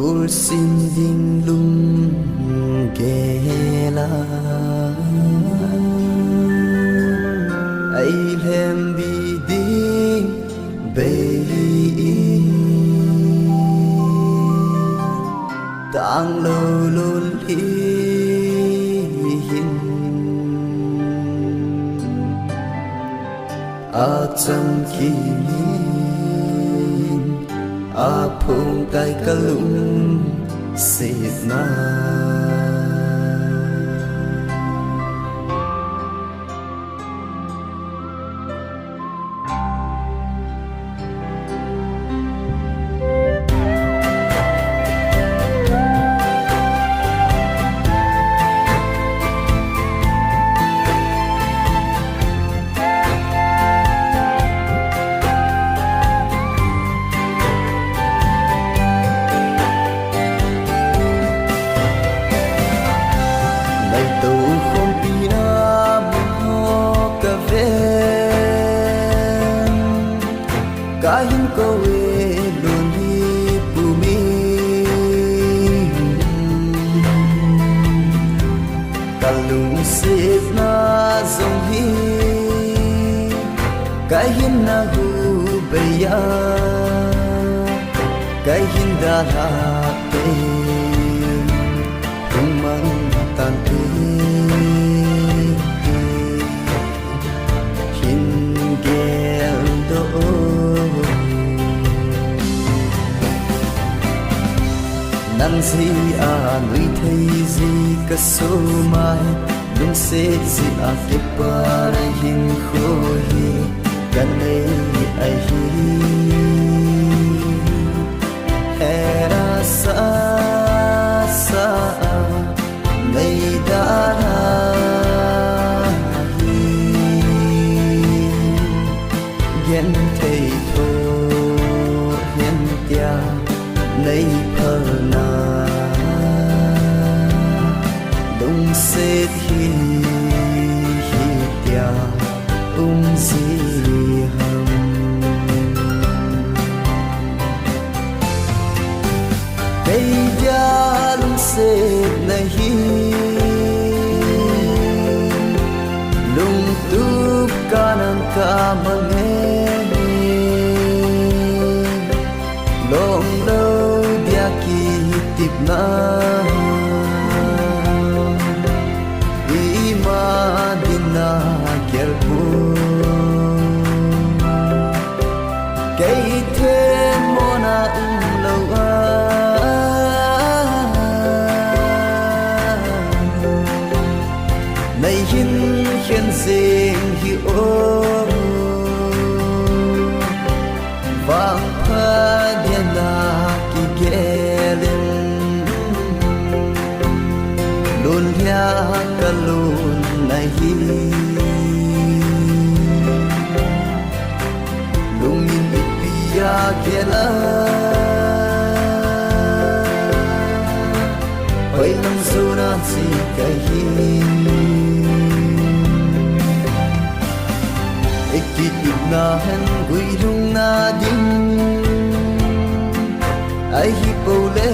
ur sin ding lung gela ai lem bi ding bay tang lo lul hi hin a cham ki a phong kai ka lung sit na kahin ko luôn hi bumi kalung sip na zong hi kahin na hu beya kahin da la te mang tan te nang si a nuôi thấy gì cả số mai đúng sẽ gì a kịp para hin khôi gần đây ai hi era sa sa nay đã hi ghen thấy thôi hiền tia nay phở na đông sẽ khi tia gì hầm bây giờ đông sẽ này lung tu kanan ka mange long đâu dia ki tip na ima dina kelpu kai the mona lo nay hin khen sing hi o vang pha dia na ki gelin lun ya ka lun nai hi lung in pia gela oi nang suna si ka hi ekit na hen gui lung na ding ai hi pole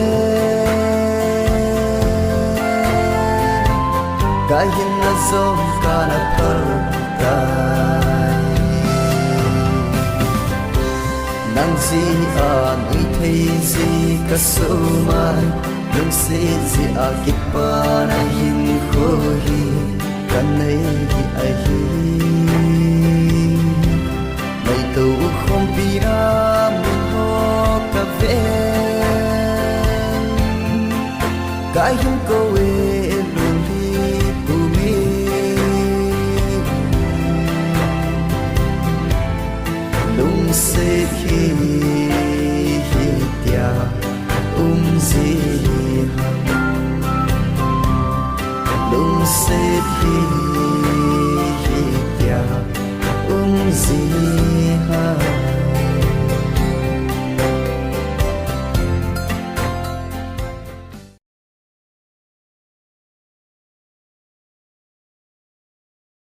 kahin na zom kana par tai nang si a nuôi thấy gì cả số mai nung se si a kip pa na hin khoi kan nei ai hi mai tu không pi ra mun ho ka ve kai hin ko e luôn hi pu mi lung se khi tia gì lung se khi tia gì ha